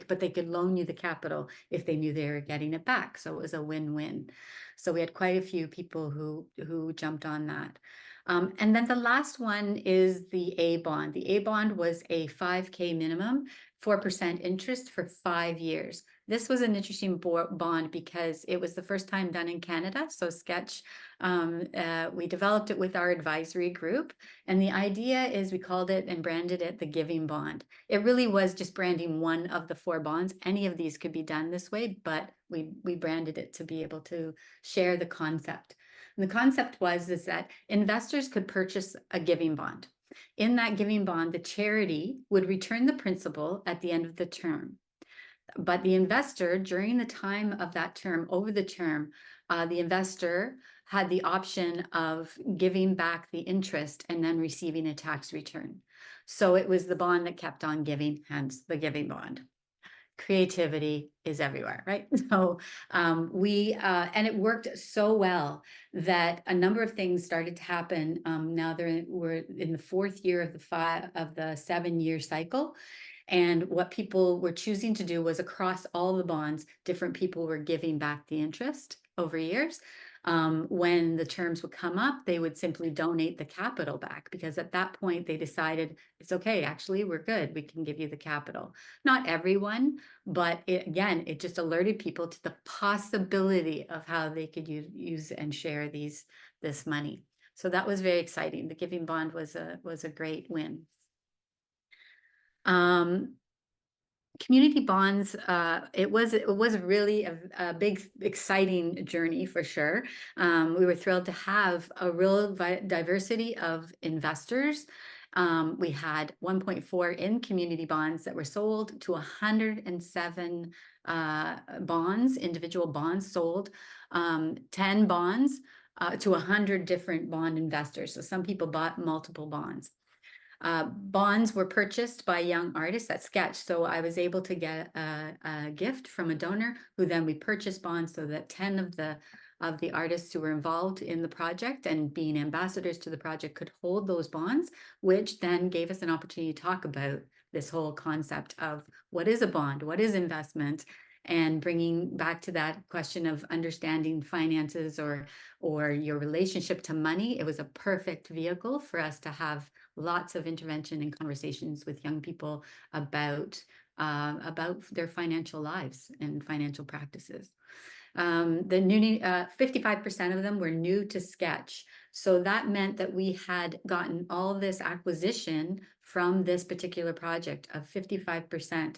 but they could loan you the capital if they knew they were getting it back. So it was a win-win. So we had quite a few people who jumped on that. And then the last one is the A bond. The A bond was a 5K minimum, 4% interest for 5 years. This was an interesting bond because it was the first time done in Canada. So Sketch, we developed it with our advisory group. And the idea is we called it and branded it the Giving Bond. It really was just branding one of the 4 bonds. Any of these could be done this way, but we branded it to be able to share the concept. And the concept is that investors could purchase a giving bond. In that giving bond, the charity would return the principal at the end of the term. But the investor, during the time of that term, over the term, the investor had the option of giving back the interest and then receiving a tax return. So it was the bond that kept on giving, hence the giving bond. Creativity is everywhere, right? So and it worked so well that a number of things started to happen. Now we're in the 4th year of the 7-year cycle. And what people were choosing to do was across all the bonds, different people were giving back the interest over years. When the terms would come up, they would simply donate the capital back because at that point they decided it's okay, actually, we're good. We can give you the capital. Not everyone, but it just alerted people to the possibility of how they could use and share this money. So that was very exciting. The Giving Bond was a great win. Community bonds, it was really a big, exciting journey for sure. We were thrilled to have a real diversity of investors. We had 1.4 in community bonds that were sold to 107 bonds, individual bonds sold, 10 bonds to 100 different bond investors. So some people bought multiple bonds. Bonds were purchased by young artists at Sketch. So I was able to get a gift from a donor who then we purchased bonds so that 10 of the artists who were involved in the project and being ambassadors to the project could hold those bonds, which then gave us an opportunity to talk about this whole concept of what is a bond, what is investment, and bringing back to that question of understanding finances or your relationship to money. It was a perfect vehicle for us to have lots of intervention and conversations with young people about their financial lives and financial practices. The new 55% of them were new to Sketch. So that meant that we had gotten all this acquisition from this particular project of 55%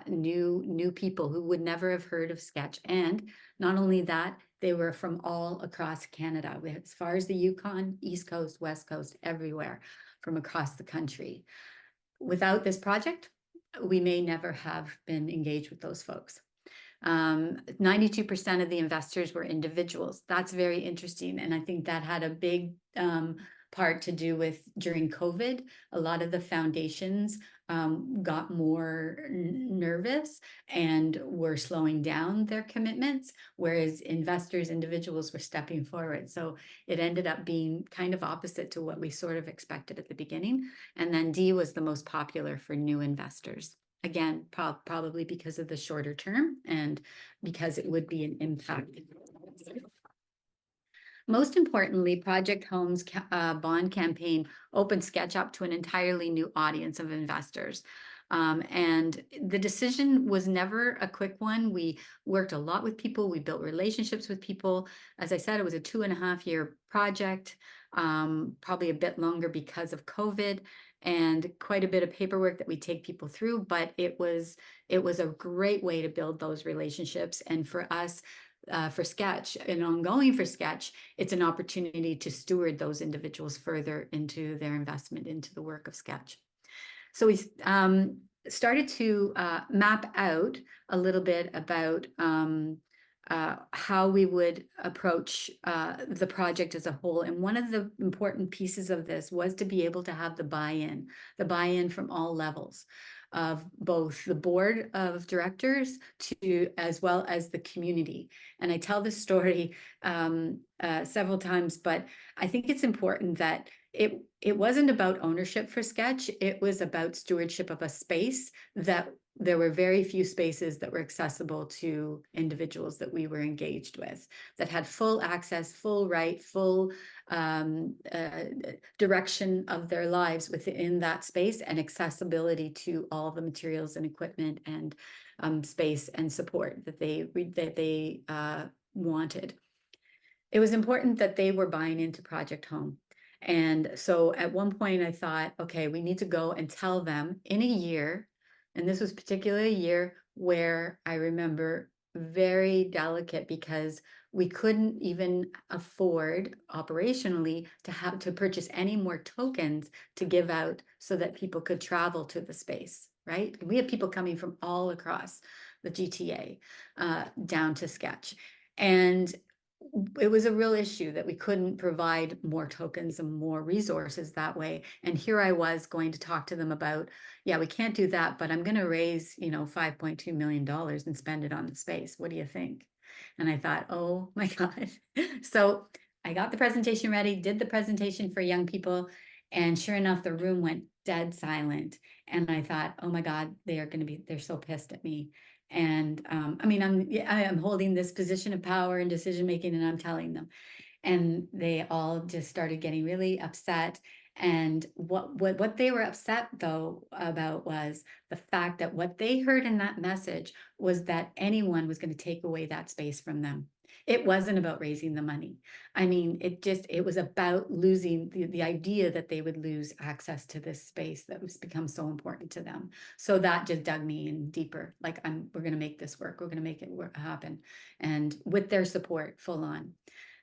new people who would never have heard of Sketch. And not only that, they were from all across Canada, as far as the Yukon, East Coast, West Coast, everywhere from across the country. Without this project, we may never have been engaged with those folks. 92% of the investors were individuals. That's very interesting. And I think that had a big part to do with during COVID. A lot of the foundations got more nervous and were slowing down their commitments, whereas individuals were stepping forward. So it ended up being kind of opposite to what we sort of expected at the beginning. And then D was the most popular for new investors. Again, probably because of the shorter term and because it would be an impact. Most importantly, Project Home's bond campaign opened Sketch up to an entirely new audience of investors. And the decision was never a quick one. We worked a lot with people. We built relationships with people. As I said, it was a 2.5-year project, probably a bit longer because of COVID, and quite a bit of paperwork that we take people through. But it was a great way to build those relationships. And for us, for Sketch and ongoing for Sketch, it's an opportunity to steward those individuals further into their investment into the work of Sketch. So we started to map out a little bit about how we would approach the project as a whole. And one of the important pieces of this was to be able to have the buy-in from all levels of both the board of directors to as well as the community. And I tell this story several times, but I think it's important that it wasn't about ownership for Sketch. It was about stewardship of a space that there were very few spaces that were accessible to individuals that we were engaged with, that had full access, full right, full direction of their lives within that space, and accessibility to all the materials and equipment and space and support that they wanted. It was important that they were buying into Project Home. And so at one point I thought, okay, we need to go and tell them in a year, and this was particularly a year where I remember very delicate, because we couldn't even afford operationally to have to purchase any more tokens to give out so that people could travel to the space, right? We have people coming from all across the GTA down to Sketch. And it was a real issue that we couldn't provide more tokens and more resources that way. And here I was going to talk to them about, yeah, we can't do that, but I'm going to raise, $5.2 million and spend it on the space. What do you think? And I thought, oh my God. So I got the presentation ready, did the presentation for young people, and sure enough, the room went dead silent. And I thought, oh my God, they're so pissed at me. And I mean, I'm holding this position of power and decision making, and I'm telling them, and they all just started getting really upset. And what they were upset though about was the fact that what they heard in that message was that anyone was going to take away that space from them. It wasn't about raising the money. I mean, it was about losing the idea that they would lose access to this space that was become so important to them. So that just dug me in deeper. Like, we're going to make this work. We're going to make it happen. And with their support, full on.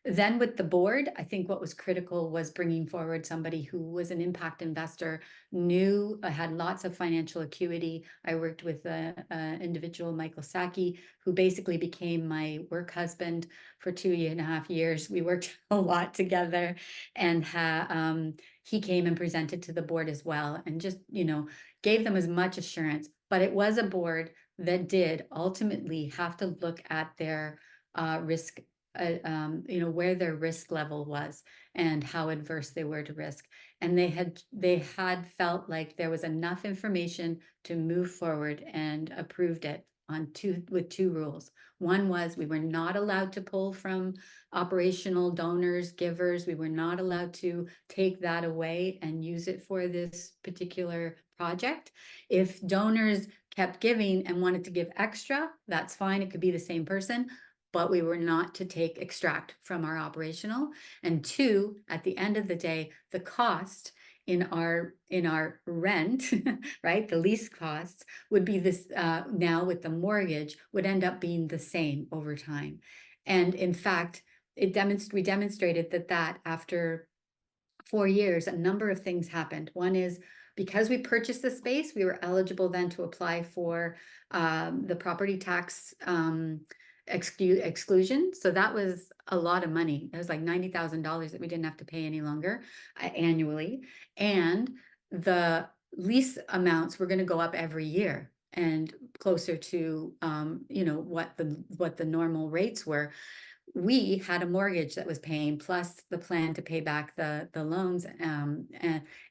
Then with the board, I think what was critical was bringing forward somebody who was an impact investor, had lots of financial acuity. I worked with an individual, Michael Saki, who basically became my work husband for 2.5 years. We worked a lot together, and he came and presented to the board as well, and just, gave them as much assurance. But it was a board that did ultimately have to look at their risk, where their risk level was and how adverse they were to risk. And they had felt like there was enough information to move forward, and approved it with two rules. One was we were not allowed to pull from operational donors, givers. We were not allowed to take that away and use it for this particular project. If donors kept giving and wanted to give extra, that's fine. It could be the same person, but we were not to extract from our operational. And two, at the end of the day, the cost in our rent, right, the lease costs would be this, now with the mortgage, would end up being the same over time. And in fact, we demonstrated that after 4 years, a number of things happened. One is, because we purchased the space, we were eligible then to apply for the property tax exclusion. So that was a lot of money. It was like $90,000 that we didn't have to pay any longer annually. And the lease amounts were going to go up every year, and closer to what the normal rates were. We had a mortgage that was paying, plus the plan to pay back the loans, and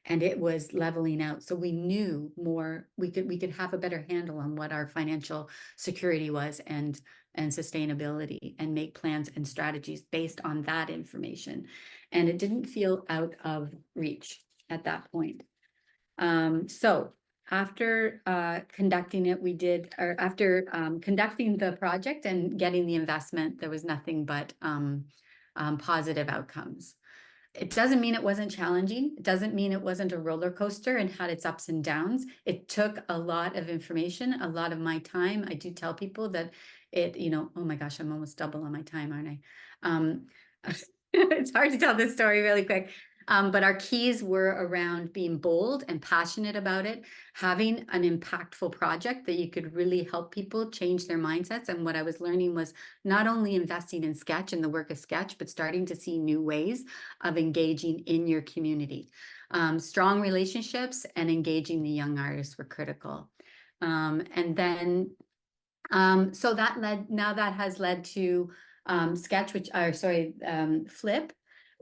it was leveling out. So we knew more, we could have a better handle on what our financial security was, and sustainability, and make plans and strategies based on that information. And it didn't feel out of reach at that point. So after conducting it, after conducting the project and getting the investment, there was nothing but positive outcomes. It doesn't mean it wasn't challenging. It doesn't mean it wasn't a roller coaster and had its ups and downs. It took a lot of information, a lot of my time. I do tell people that oh my gosh, I'm almost double on my time, aren't I? It's hard to tell this story really quick. But our keys were around being bold and passionate about it, having an impactful project that you could really help people change their mindsets. And what I was learning was not only investing in Sketch and the work of Sketch, but starting to see new ways of engaging in your community. Strong relationships and engaging the young artists were critical. And then, so that has led to Sketch, Flip,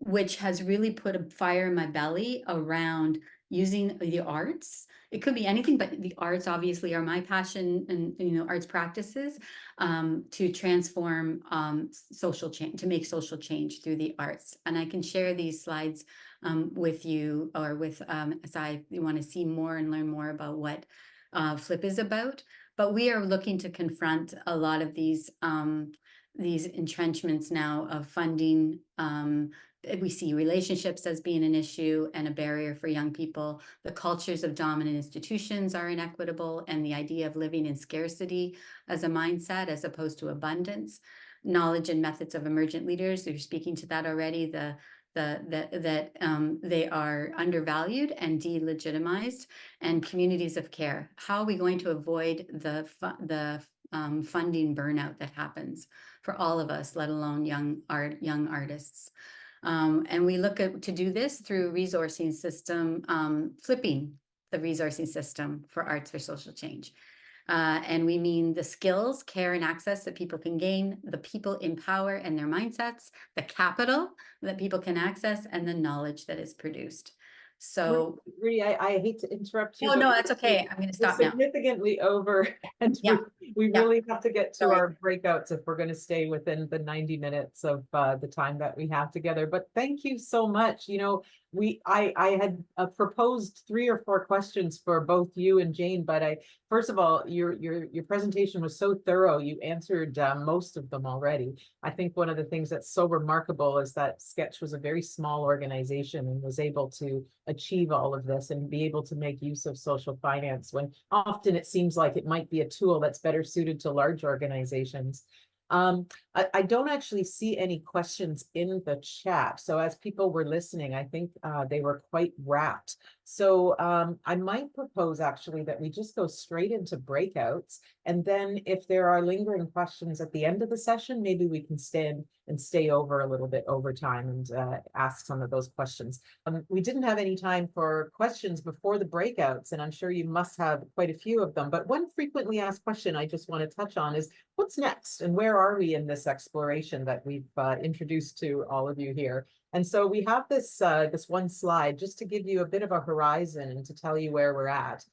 which has really put a fire in my belly around using the arts. It could be anything, but the arts obviously are my passion, and arts practices to transform social change, to make social change through the arts. And I can share these slides with you, or with if you want to see more and learn more about what Flip is about. But we are looking to confront a lot of these entrenchments now of funding. We see relationships as being an issue and a barrier for young people. The cultures of dominant institutions are inequitable, and the idea of living in scarcity as a mindset as opposed to abundance. Knowledge and methods of emergent leaders, you're speaking to that already, that they are undervalued and delegitimized, and communities of care. How are we going to avoid the funding burnout that happens for all of us, let alone young artists? And we look to do this through resourcing system, flipping the resourcing system for arts for social change. And we mean the skills, care, and access that people can gain, the people in power and their mindsets, the capital that people can access, and the knowledge that is produced. So, Rudy, I hate to interrupt you. no, but no, that's okay. I'm going to we're stop now. significantly over, and Yeah. we Yeah. really have to get to Sorry. our breakouts if we're going to stay within the 90 minutes of the time that we have together. But thank you so much. I had proposed 3 or 4 questions for both you and Jane, but first of all, your presentation was so thorough. You answered most of them already. I think one of the things that's so remarkable is that Sketch was a very small organization and was able to achieve all of this and be able to make use of social finance, when often it seems like it might be a tool that's better suited to large organizations. I don't actually see any questions in the chat. So as people were listening, I think they were quite rapt. So I might propose actually that we just go straight into breakouts. And then if there are lingering questions at the end of the session, maybe we can stay over a little bit over time and ask some of those questions. We didn't have any time for questions before the breakouts, and I'm sure you must have quite a few of them. But one frequently asked question I just want to touch on is, what's next, and where are we in this exploration that we've introduced to all of you here? And so we have this one slide just to give you a bit of a horizon and to tell you where we're at.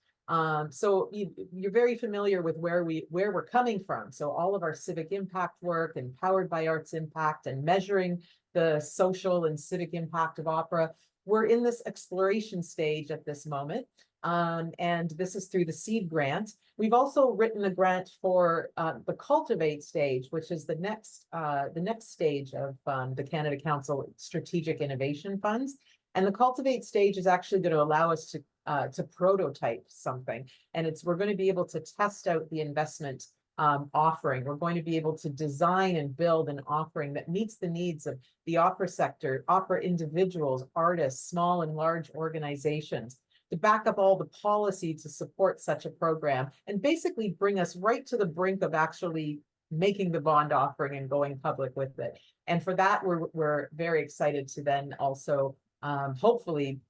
So you're very familiar with where we're coming from. So all of our civic impact work, and Powered by Arts Impact, and measuring the social and civic impact of opera. We're in this exploration stage at this moment. And this is through the SEED grant. We've also written a grant for the Cultivate stage, which is the next stage of the Canada Council Strategic Innovation Funds. And the Cultivate stage is actually going to allow us to prototype something. And we're going to be able to test out the investment offering. We're going to be able to design and build an offering that meets the needs of the opera sector, opera individuals, artists, small and large organizations, to back up all the policy to support such a program, and basically bring us right to the brink of actually making the bond offering and going public with it. And for that, we're very excited to then also hopefully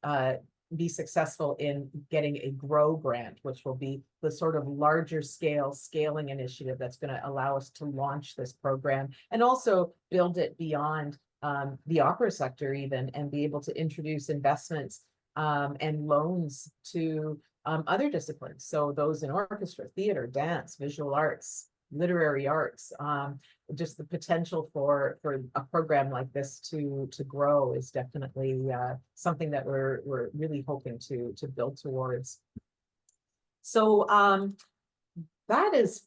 be successful in getting a GROW grant, which will be the sort of larger scale scaling initiative that's going to allow us to launch this program and also build it beyond the opera sector even, and be able to introduce investments and loans to other disciplines. So those in orchestra, theater, dance, visual arts, literary arts, just the potential for a program like this to grow is definitely something that we're really hoping to build towards. So that is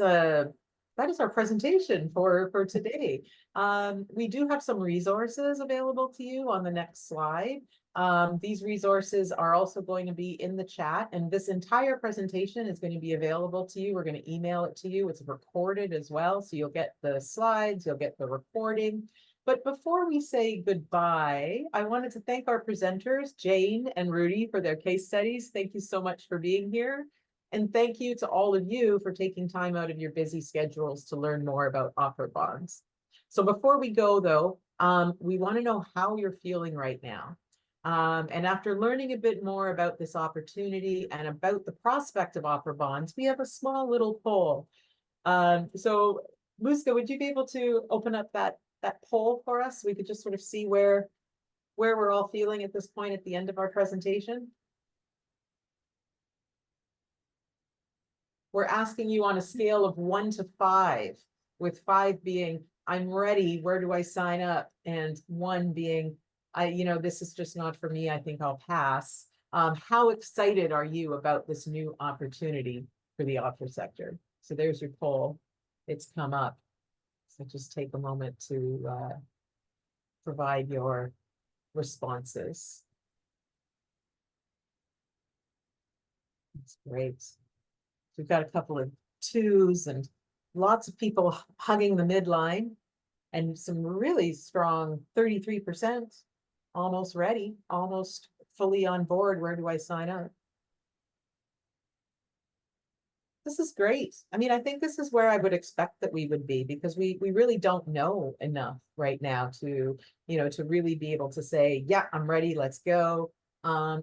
our presentation for today. We do have some resources available to you on the next slide. These resources are also going to be in the chat, and this entire presentation is going to be available to you. We're going to email it to you. It's recorded as well, so you'll get the slides, you'll get the recording. But before we say goodbye, I wanted to thank our presenters, Jane and Rudy, for their case studies. Thank you so much for being here. And thank you to all of you for taking time out of your busy schedules to learn more about offer bonds. So before we go though, we want to know how you're feeling right now. And after learning a bit more about this opportunity and about the prospect of offer bonds, we have a small little poll. So Muska, would you be able to open up that poll for us? We could just sort of see where we're all feeling at this point at the end of our presentation. We're asking you on a scale of 1 to 5, with 5 being, I'm ready, where do I sign up? And 1 being, this is just not for me, I think I'll pass. How excited are you about this new opportunity for the offer sector? So there's your poll. It's come up. So just take a moment to provide your responses. That's great. We've got a couple of 2s and lots of people hugging the midline, and some really strong 33%, almost ready, almost fully on board. Where do I sign up? This is great. I mean, I think this is where I would expect that we would be, because we really don't know enough right now to, to really be able to say, yeah, I'm ready, let's go.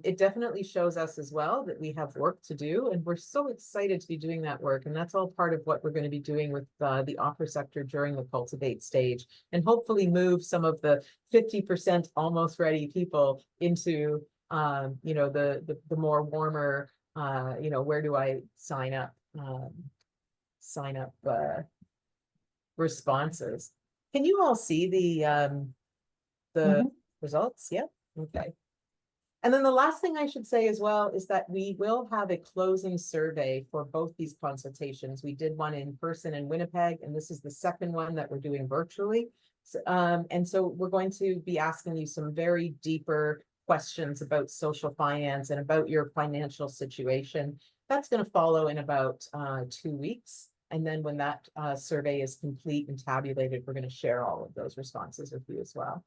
It definitely shows us as well that we have work to do, and we're so excited to be doing that work. And that's all part of what we're going to be doing with the offer sector during the cultivate stage, and hopefully move some of the 50% almost ready people into, the more warmer, where do I sign up? Responses. Can you all see the results? Yeah. Okay. And then the last thing I should say as well is that we will have a closing survey for both these consultations. We did one in person in Winnipeg, and this is the second one that we're doing virtually. So, and so we're going to be asking you some very deeper questions about social finance and about your financial situation. That's going to follow in about 2 weeks. And then when that survey is complete and tabulated, we're going to share all of those responses with you as well.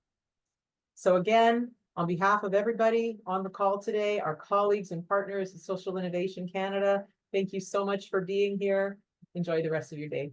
So again, on behalf of everybody on the call today, our colleagues and partners at Social Innovation Canada, thank you so much for being here. Enjoy the rest of your day.